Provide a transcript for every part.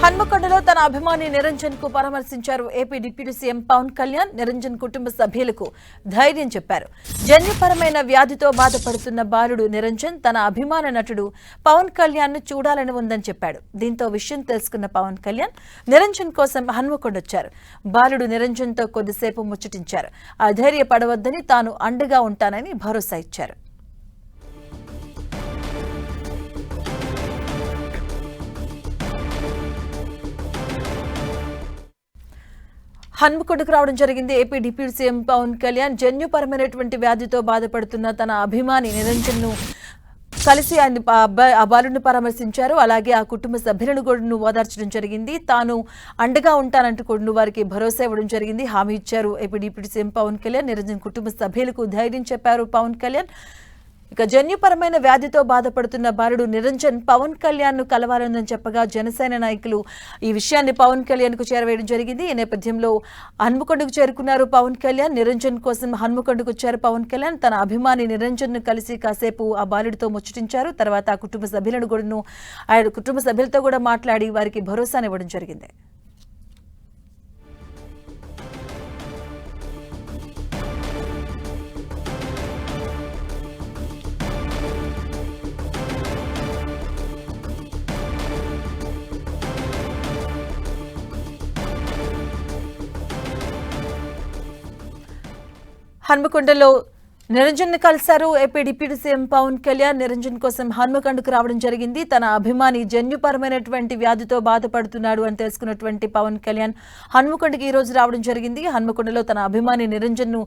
హన్మకొండలో తన అభిమాని నిరంజన్ కు పరామర్శించారు AP deputy CM Pawan Kalyan. Niranjan కుటుంబ సభ్యులకు ధైర్యం చెప్పారు. జన్యుపరమైన వ్యాధితో బాధపడుతున్న బాలుడు నిరంజన్ తన అభిమాన నటుడు పవన్ కళ్యాణ్ ను చూడాలని ఉందని చెప్పాడు. దీంతో విషయం తెలుసుకున్న పవన్ కళ్యాణ్ నిరంజన్ కోసం హన్మకొండొచ్చారు. బాలుడు నిరంజన్ తో కొద్దిసేపు ముచ్చటించారు. అధైర్యపడవద్దని తాను అండగా ఉంటానని భరోసా ఇచ్చారు. హన్మకొండకు రావడం జరిగింది AP deputy CM Pawan Kalyan. జన్యుపరమైనటువంటి వ్యాధితో బాధపడుతున్న తన అభిమాని నిరంజన్ ను కలిసి ఆయన ఆ బాలుడిని పరామర్శించారు. అలాగే ఆ కుటుంబ సభ్యులను కూడా ఓదార్చడం జరిగింది. తాను అండగా ఉంటానంటూ కూడా వారికి భరోసా ఇవ్వడం జరిగింది. హామీ ఇచ్చారు AP deputy CM Pawan Kalyan. Niranjan కుటుంబ సభ్యులకు ధైర్యం చెప్పారు పవన్ కళ్యాణ్. ఇక జన్యుపరమైన వ్యాధితో బాధపడుతున్న బాలుడు నిరంజన్ పవన్ కళ్యాణ్ ను కలవాలని చెప్పగా జనసేన నాయకులు ఈ విషయాన్ని పవన్ కళ్యాణ్ కు చేరవేయడం జరిగింది. ఈ నేపథ్యంలో హన్మకొండకు చేరుకున్నారు పవన్ కళ్యాణ్. నిరంజన్ కోసం హన్మకొండకు వచ్చారు పవన్ కళ్యాణ్. తన అభిమాని నిరంజన్ ను కలిసి కాసేపు ఆ బాలుడితో ముచ్చటించారు. తర్వాత ఆ కుటుంబ సభ్యులను కూడా ఆయన కుటుంబ సభ్యులతో కూడా మాట్లాడి వారికి భరోసానివ్వడం జరిగింది. హన్మకొండలో నిరంజన్ ని కలిశారు AP deputy CM Pawan Kalyan. Niranjan కోసం హన్మకొండకు రావడం జరిగింది. తన అభిమాని జన్యుపరమైనటువంటి వ్యాధితో బాధపడుతున్నాడు అని తెలుసుకున్నటువంటి పవన్ కళ్యాణ్ హన్మకొండకి ఈ రోజు రావడం జరిగింది. హన్మకొండలో తన అభిమాని నిరంజన్ ను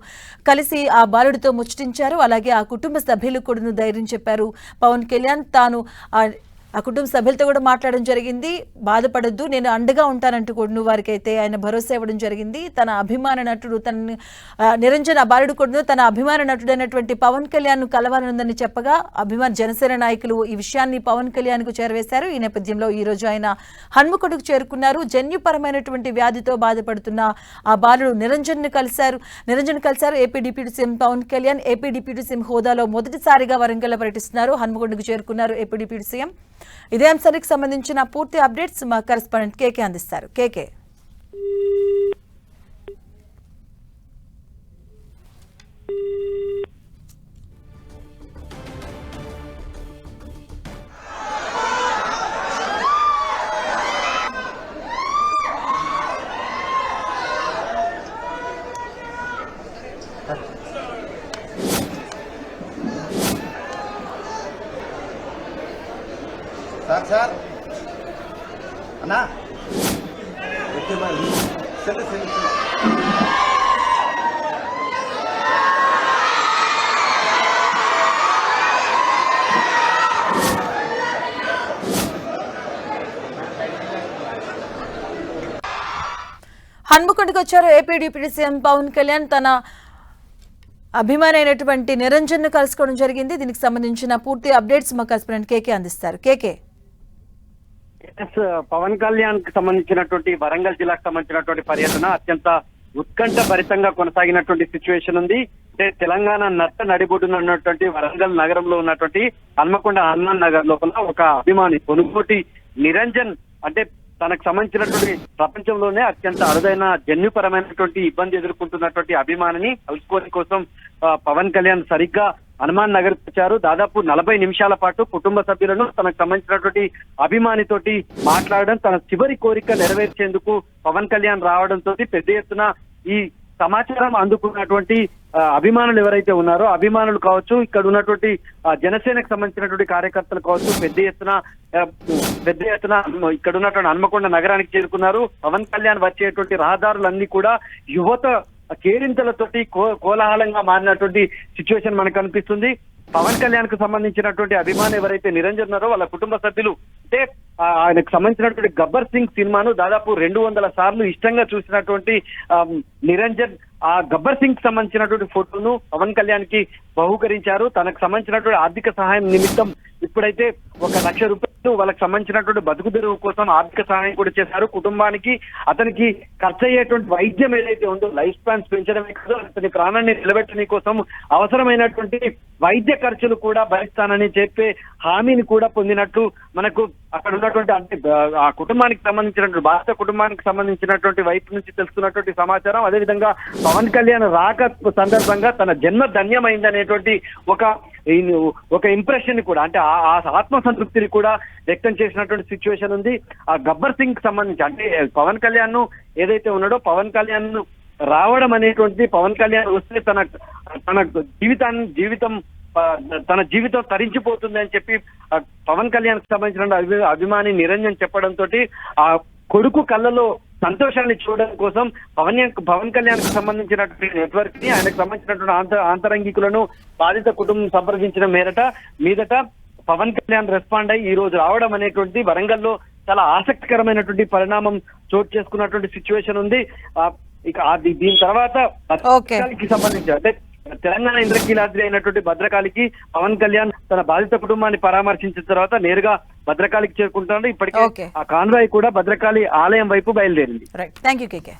కలిసి ఆ బాలుడితో ముచ్చటించారు. అలాగే ఆ కుటుంబ సభ్యులకు కూడా ధైర్యం చెప్పారు పవన్ కళ్యాణ్. తాను ఆ కుటుంబ సభ్యులతో కూడా మాట్లాడడం జరిగింది. బాధపడద్దు, నేను అండగా ఉంటానంటూ కూడా వారికి అయితే ఆయన భరోసా ఇవ్వడం జరిగింది. తన అభిమాన నటుడు తన నిరంజన్ ఆ బాలుడు కూడా తన అభిమాన నటుడైనటువంటి పవన్ కళ్యాణ్ ను కలవాలనుందని చెప్పగా జనసేన నాయకులు ఈ విషయాన్ని పవన్ కళ్యాణ్ కు చేరవేశారు. ఈ నేపథ్యంలో ఈ రోజు ఆయన హన్మకొండకు చేరుకున్నారు. జన్యుపరమైనటువంటి వ్యాధితో బాధపడుతున్న ఆ బాలుడు నిరంజన్ కలిశారు AP deputy CM Pawan Kalyan. AP deputy CM హోదాలో మొదటిసారిగా వరంగల్ పర్యటిస్తున్నారు. హన్మకొండకు చేరుకున్నారు ఏపీ డిప్యూటీ సీఎం. ఇదే అంశానికి సంబంధించిన పూర్తి అప్డేట్స్ మా కరెస్పాండెంట్ కేకే అందిస్తారు. కేకే, సార్ అన్నా ఓకే మరి సరే సరే హన్మకొండకు వచ్చారు AP deputy CM Pawan Kalyan. తన అభిమానైనటువంటి నిరంజన్ ను కలుసుకోవడం జరిగింది. దీనికి సంబంధించిన పూర్తి అప్డేట్స్ మా కరెస్పాండెంట్ కేకే అందిస్తారు. కేకే, పవన్ కళ్యాణ్ కి సంబంధించినటువంటి వరంగల్ జిల్లాకు సంబంధించినటువంటి పర్యటన అత్యంత ఉత్కంఠ భరితంగా కొనసాగినటువంటి సిచ్యువేషన్ ఉంది. అంటే తెలంగాణ నడిబొడ్డున ఉన్నటువంటి వరంగల్ నగరంలో ఉన్నటువంటి హన్మకొండ హనుమాన్ నగర్ లోపల ఒక అభిమాని పొనుగోటి నిరంజన్ అంటే తనకు సంబంధించినటువంటి ప్రపంచంలోనే అత్యంత అరుదైన జన్యుపరమైనటువంటి ఇబ్బంది ఎదుర్కొంటున్నటువంటి అభిమానిని కలుసుకోవడం కోసం పవన్ కళ్యాణ్ సరిగ్గా హనుమాన్ నగర్ వచ్చారు. దాదాపు 40 నిమిషాల పాటు కుటుంబ సభ్యులను తనకు సంబంధించినటువంటి అభిమానితోటి మాట్లాడడం, తన చివరి కోరిక నెరవేర్చేందుకు పవన్ కళ్యాణ్ రావడంతో పెద్ద ఎత్తున ఈ సమాచారం అందుకున్నటువంటి అభిమానులు ఎవరైతే ఉన్నారో అభిమానులు కావచ్చు, ఇక్కడ ఉన్నటువంటి జనసేనకు సంబంధించినటువంటి కార్యకర్తలు కావచ్చు, పెద్ద ఎత్తున ఇక్కడ ఉన్నటువంటి హన్మకొండ నగరానికి చేరుకున్నారు. పవన్ కళ్యాణ్ వచ్చేటువంటి రహదారులన్నీ కూడా యువత కేరింతలతోటి కోలాహలంగా మారినటువంటి సిచ్యువేషన్ మనకు కనిపిస్తుంది. పవన్ కళ్యాణ్ కు సంబంధించినటువంటి అభిమాని ఎవరైతే నిరంజన్ ఉన్నారో వాళ్ళ కుటుంబ సభ్యులు అంటే ఆయనకు సంబంధించినటువంటి గబ్బర్ సింగ్ సినిమాను దాదాపు 200 సార్లు ఇష్టంగా చూసినటువంటి నిరంజన్ ఆ గబ్బర్ సింగ్ సంబంధించినటువంటి ఫోటోను పవన్ కళ్యాణ్ కి బహూకరించారు. తనకు సంబంధించినటువంటి ఆర్థిక సహాయం నిమిత్తం ఇప్పుడైతే 1 లక్ష రూపాయలు వాళ్ళకి సంబంధించినటువంటి బతుకు తెరువు కోసం ఆర్థిక సహాయం కూడా చేశారు. కుటుంబానికి అతనికి ఖర్చు అయ్యేటువంటి వైద్యం ఏదైతే ఉందో లైఫ్ స్పాన్స్ పెంచడమే కాదు, అతని ప్రాణాన్ని నిలబెట్టడం కోసం అవసరమైనటువంటి వైద్య ఖర్చులు కూడా భరిస్తానని చెప్పే హామీని కూడా పొందినట్టు మనకు అక్కడ ఉన్నటువంటి అంటే ఆ కుటుంబానికి సంబంధించినటువంటి బాధిత కుటుంబానికి సంబంధించినటువంటి వైపు నుంచి తెలుసుకున్నటువంటి సమాచారం, అదేవిధంగా పవన్ కళ్యాణ్ రాక సందర్భంగా తన జన్మ ధన్యమైంది అనేటువంటి ఒక ఇంప్రెషన్ కూడా, అంటే ఆ ఆత్మ సంతృప్తిని కూడా వ్యక్తం చేసినటువంటి సిచ్యువేషన్ ఉంది. ఆ గబ్బర్ సింగ్ సంబంధించి అంటే పవన్ కళ్యాణ్ ను ఏదైతే ఉన్నాడో, పవన్ కళ్యాణ్ ను రావడం అనేటువంటిది, పవన్ కళ్యాణ్ వస్తే తన జీవితం తరించిపోతుంది అని చెప్పి పవన్ కళ్యాణ్ కి సంబంధించిన అభిమాని నిరంజన్ చెప్పడంతో ఆ కొడుకు కళ్ళలో సంతోషాన్ని చూడడం కోసం పవన్ కళ్యాణ్ కి సంబంధించినటువంటి నెట్వర్క్ ని, ఆయనకు సంబంధించినటువంటి ఆంతరంగికులను బాధిత కుటుంబం సంప్రదించిన మీదట పవన్ కళ్యాణ్ రెస్పాండ్ అయ్యి ఈ రోజు రావడం అనేటువంటి వరంగల్లో చాలా ఆసక్తికరమైనటువంటి పరిణామం చోటు చేసుకున్నటువంటి సిచ్యువేషన్ ఉంది. ఇక దీని తర్వాత భద్రకాళికి సంబంధించి అంటే తెలంగాణ ఇంద్రకీలాద్రి అయినటువంటి భద్రకాళికి పవన్ కళ్యాణ్ తన బాధిత కుటుంబాన్ని పరామర్శించిన తర్వాత నేరుగా భద్రకాళికి చేరుకుంటున్నాడు. ఇప్పటికే ఆ కాన్వాయ్ కూడా భద్రకాళి ఆలయం వైపు బయలుదేరింది. Right, thank you KK.